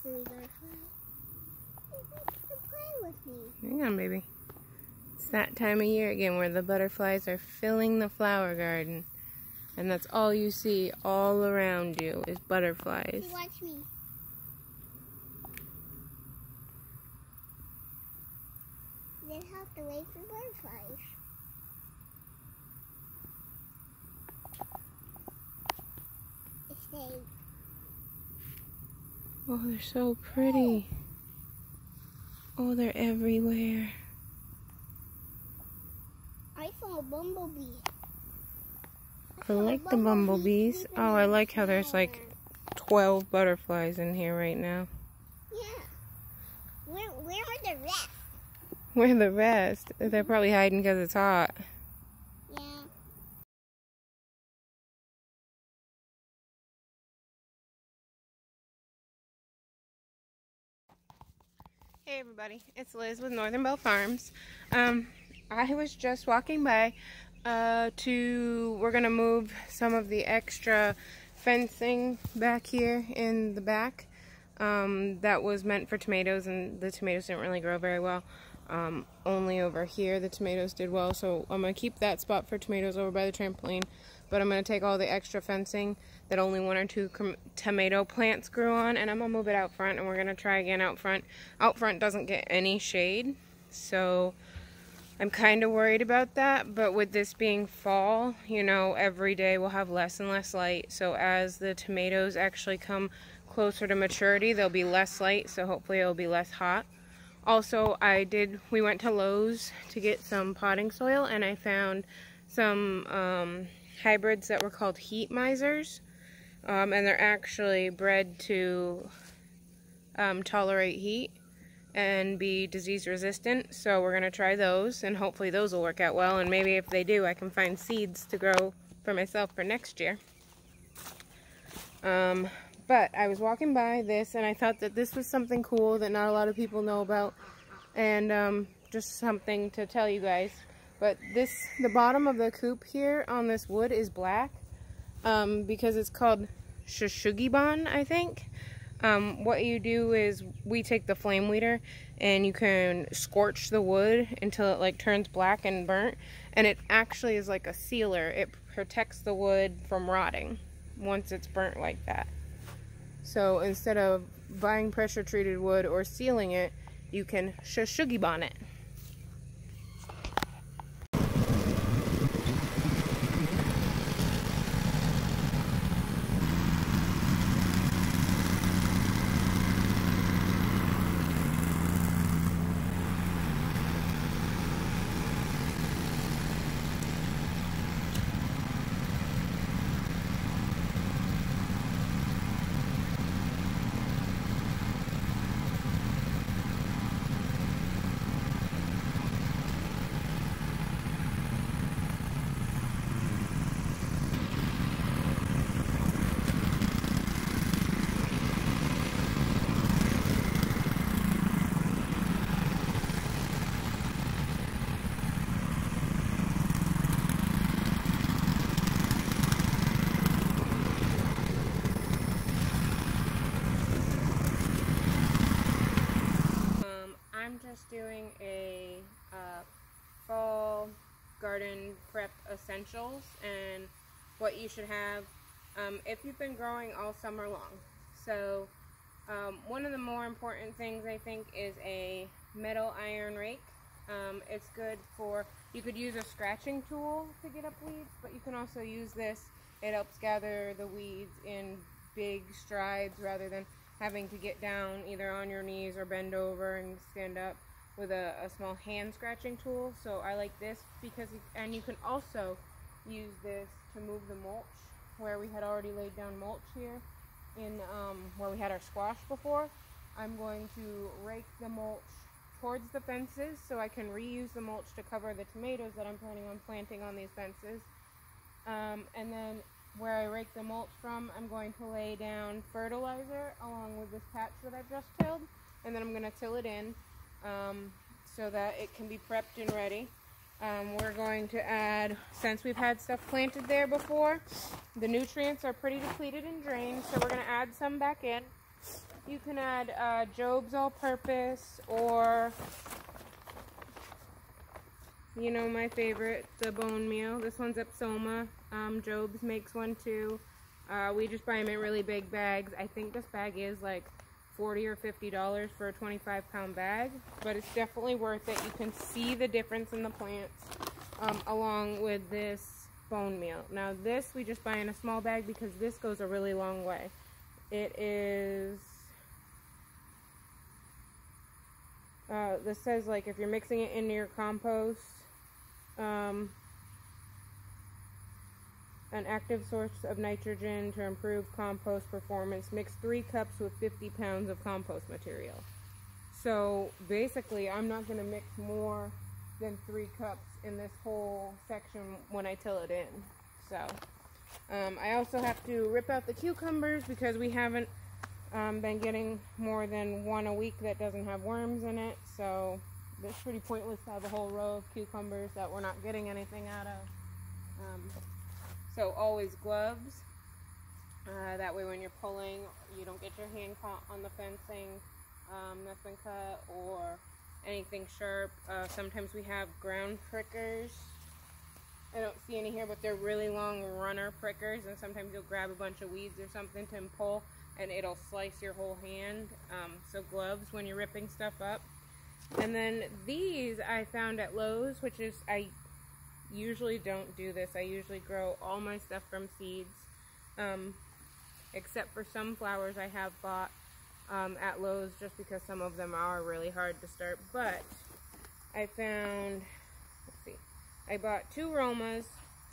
silly butterfly. You like to play with me. Hang on, baby. It's that time of year again where the butterflies are filling the flower garden. And that's all you see all around you is butterflies. See, watch me. You have to wait for butterflies. It's safe. Oh, they're so pretty. Oh, they're everywhere. I saw a bumblebee. I like the bumblebees. Oh, I like how there's like 12 butterflies in here right now. Yeah. Where are the rest? Where are the rest? They're probably hiding because it's hot. Yeah. Hey everybody, it's Liz with Northern Belle Farms. I was just walking by we're gonna move some of the extra fencing back here in the back that was meant for tomatoes, and the tomatoes didn't really grow very well. Only over here the tomatoes did well, so I'm gonna keep that spot for tomatoes over by the trampoline, but I'm gonna take all the extra fencing that only 1 or 2 tomato plants grew on, and I'm gonna move it out front, and we're gonna try again out front. Out front doesn't get any shade, so I'm kind of worried about that. But with this being fall, you know, every day we'll have less and less light, so as the tomatoes actually come closer to maturity, they'll be less light, so hopefully it'll be less hot. Also, we went to Lowe's to get some potting soil, and I found some hybrids that were called heat misers. And they're actually bred to tolerate heat and be disease resistant. So we're going to try those, and hopefully those will work out well. And maybe if they do, I can find seeds to grow for myself for next year. But I was walking by this, and I thought that this was something cool that not a lot of people know about. And just something to tell you guys. But the bottom of the coop here on this wood is black. Because it's called Shushugiban, I think. What you do is we take the flame weeder and you can scorch the wood until it like turns black and burnt, and it actually is like a sealer. It protects the wood from rotting once it's burnt like that. So instead of buying pressure treated wood or sealing it, you can Shushugiban it. I'm just doing a fall garden prep essentials and what you should have if you've been growing all summer long. So one of the more important things I think is a metal iron rake. It's good for, you could use a scratching tool to get up weeds, but you can also use this. It helps gather the weeds in big strides rather than having to get down either on your knees or bend over and stand up with a small hand scratching tool. So I like this because, and you can also use this to move the mulch, where we had already laid down mulch here in where we had our squash before. I'm going to rake the mulch towards the fences so I can reuse the mulch to cover the tomatoes that I'm planning on planting on these fences. And then where I rake the mulch from, I'm going to lay down fertilizer along with this patch that I've just tilled, and then I'm going to till it in so that it can be prepped and ready. We're going to add, since we've had stuff planted there before, the nutrients are pretty depleted and drained, so we're going to add some back in. You can add Job's All-Purpose, or, you know, my favorite, the bone meal. This one's Epsoma. Job's makes one too. We just buy them in really big bags. I think this bag is like $40 or $50 for a 25-pound bag, but it's definitely worth it. You can see the difference in the plants along with this bone meal. Now this we just buy in a small bag because this goes a really long way. It is, this says like if you're mixing it into your compost, an active source of nitrogen to improve compost performance. Mix 3 cups with 50 pounds of compost material. So basically, I'm not going to mix more than 3 cups in this whole section when I till it in. So I also have to rip out the cucumbers because we haven't been getting more than one a week that doesn't have worms in it. So it's pretty pointless to have a whole row of cucumbers that we're not getting anything out of. So always gloves, that way when you're pulling, you don't get your hand caught on the fencing that's been cut or anything sharp. Sometimes we have ground prickers. I don't see any here, but they're really long runner prickers, and sometimes you'll grab a bunch of weeds or something to pull, and it'll slice your whole hand. So gloves when you're ripping stuff up. And then these I found at Lowe's, which is, I usually don't do this. I usually grow all my stuff from seeds, except for some flowers I have bought at Lowe's just because some of them are really hard to start. But I found, let's see, I bought 2 Romas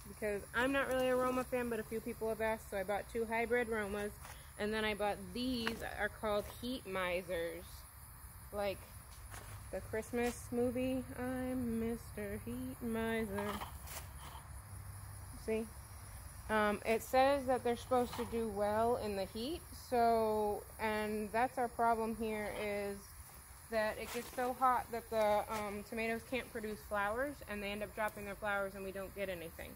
because I'm not really a Roma fan, but a few people have asked, so I bought 2 hybrid Romas. And then I bought these, are called Heat Misers, like the Christmas movie. I'm Mr. Heat Miser. See? It says that they're supposed to do well in the heat, so, and that's our problem here, is that it gets so hot that the tomatoes can't produce flowers, and they end up dropping their flowers and we don't get anything.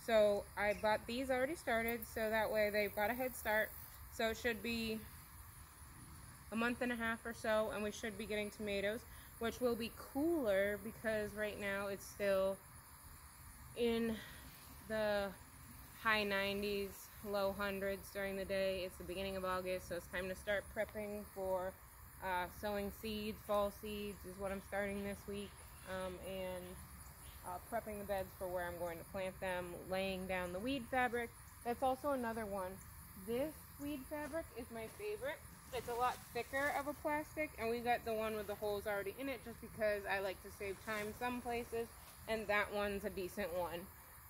So I bought these already started, so that way they've got a head start. So it should be a month and a half or so, and we should be getting tomatoes, which will be cooler because right now it's still in the high 90s, low hundreds during the day. It's the beginning of August, so it's time to start prepping for sowing seeds. Fall seeds is what I'm starting this week, and prepping the beds for where I'm going to plant them, laying down the weed fabric. That's also another one. This weed fabric is my favorite. It's a lot thicker of a plastic, and we got the one with the holes already in it just because I like to save time some places, and that one's a decent one.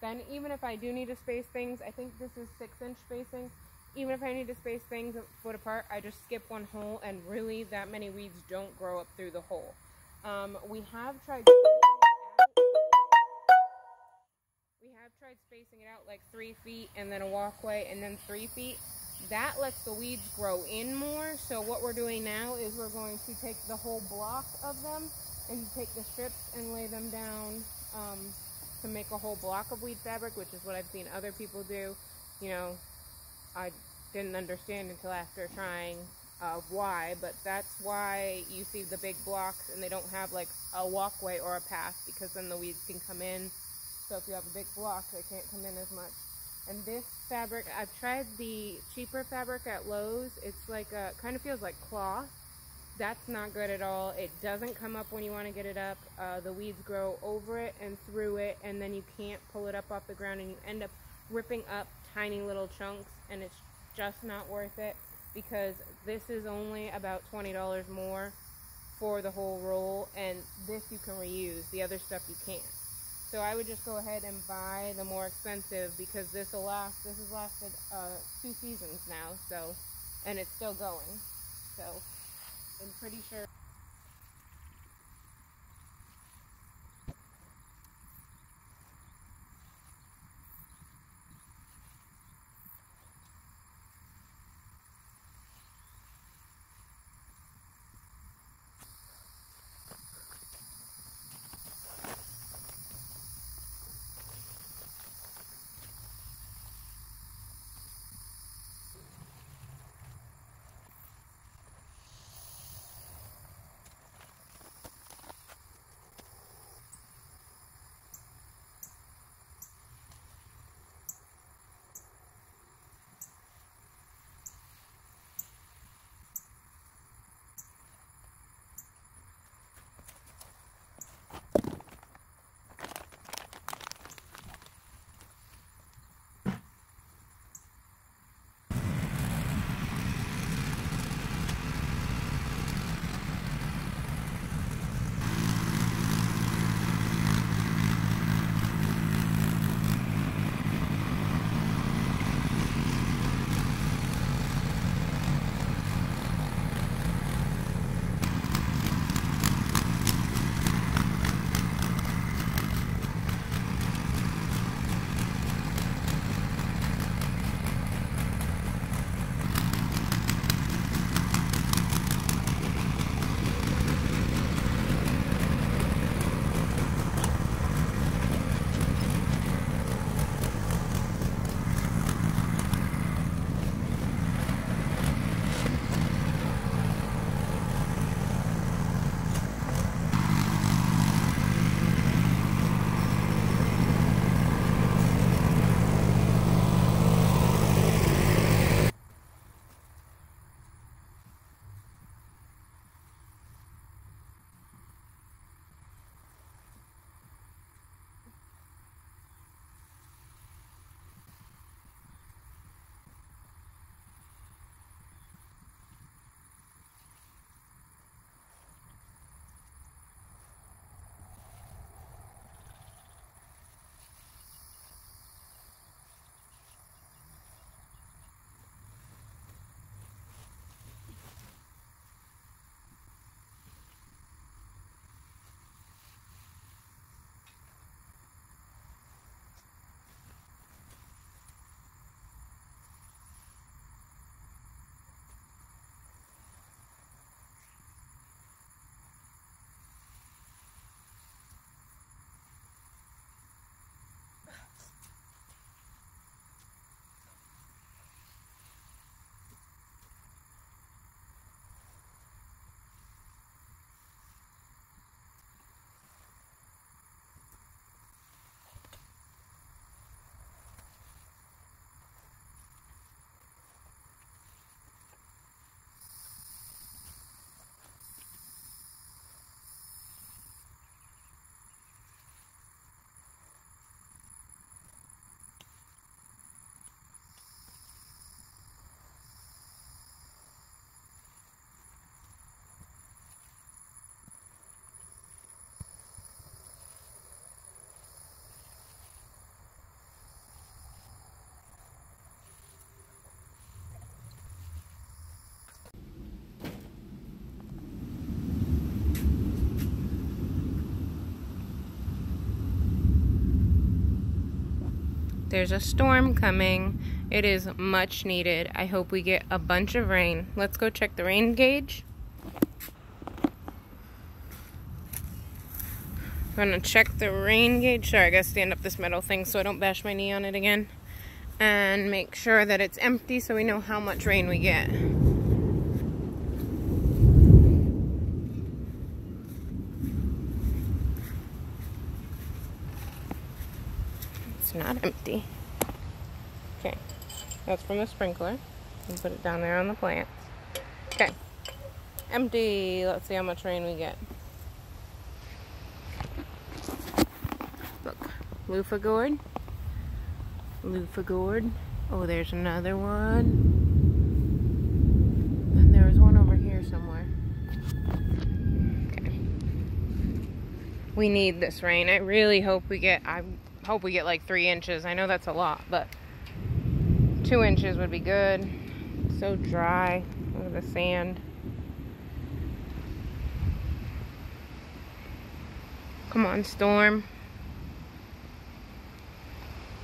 Then even if I do need to space things, I think this is 6-inch spacing. Even if I need to space things a foot apart, I just skip one hole, and really that many weeds don't grow up through the hole. We have tried spacing it out like 3 feet and then a walkway and then 3 feet. That lets the weeds grow in more. So what we're doing now is we're going to take the whole block of them and take the strips and lay them down to make a whole block of weed fabric, which is what I've seen other people do. You know, I didn't understand until after trying why, but that's why you see the big blocks and they don't have like a walkway or a path, because then the weeds can come in. So if you have a big block, they can't come in as much. And this fabric, I've tried the cheaper fabric at Lowe's. It's like a, kind of feels like cloth. That's not good at all. It doesn't come up when you want to get it up. The weeds grow over it and through it, and then you can't pull it up off the ground, and you end up ripping up tiny little chunks, and it's just not worth it, because this is only about $20 more for the whole roll, and this you can reuse. The other stuff you can't. So I would just go ahead and buy the more expensive, because this will last. This has lasted 2 seasons now, so, and it's still going. So I'm pretty sure. There's a storm coming. It is much needed. I hope we get a bunch of rain. Let's go check the rain gauge. I'm gonna check the rain gauge. Sorry, I gotta stand up this metal thing so I don't bash my knee on it again. And make sure that it's empty so we know how much rain we get. It's not empty. Okay, that's from the sprinkler. And put it down there on the plants. Okay, empty. Let's see how much rain we get. Look, loofah gourd. Loofah gourd. Oh, there's another one. And there was one over here somewhere. Okay. We need this rain. I really hope we get, like 3 inches. I know that's a lot, but 2 inches would be good. It's so dry. Look at the sand. Come on, storm.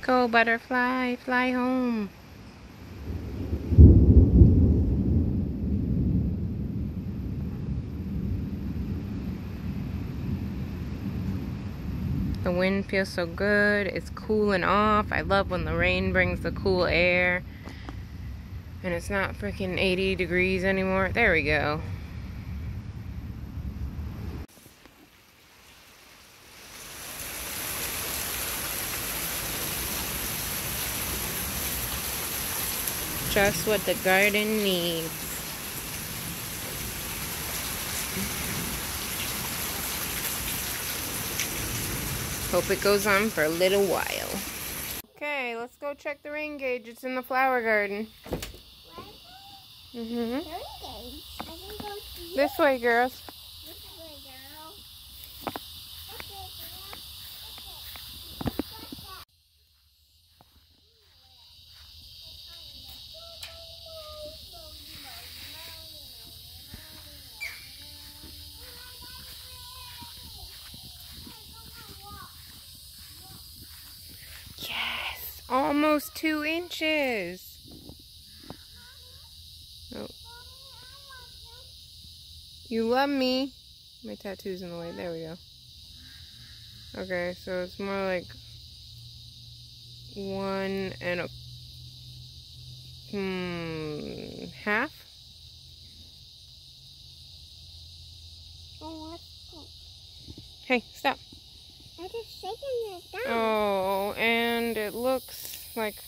Go, butterfly, fly home. The wind feels so good. It's cooling off. I love when the rain brings the cool air. And it's not freaking 80 degrees anymore. There we go. Just what the garden needs. Hope it goes on for a little while. Okay, let's go check the rain gauge. It's in the flower garden. This way, girls. Yes, almost 2 inches. Oh. You love me. My tattoo's in the way. There we go. Okay, so it's more like 1 1.5. Oh, Hey, stop. I'm just shaking it down. Oh, and it looks like,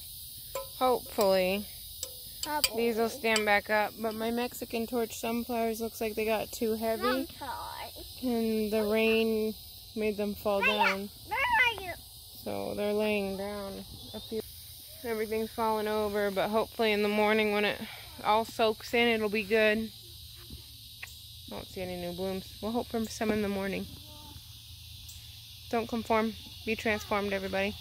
hopefully, these will stand back up. But my Mexican torch sunflowers looks like they got too heavy. And the rain made them fall down. Where are you? So they're laying down. Everything's falling over, but hopefully in the morning when it all soaks in, it'll be good. I don't see any new blooms. We'll hope for some in the morning. Don't conform. Be transformed, everybody.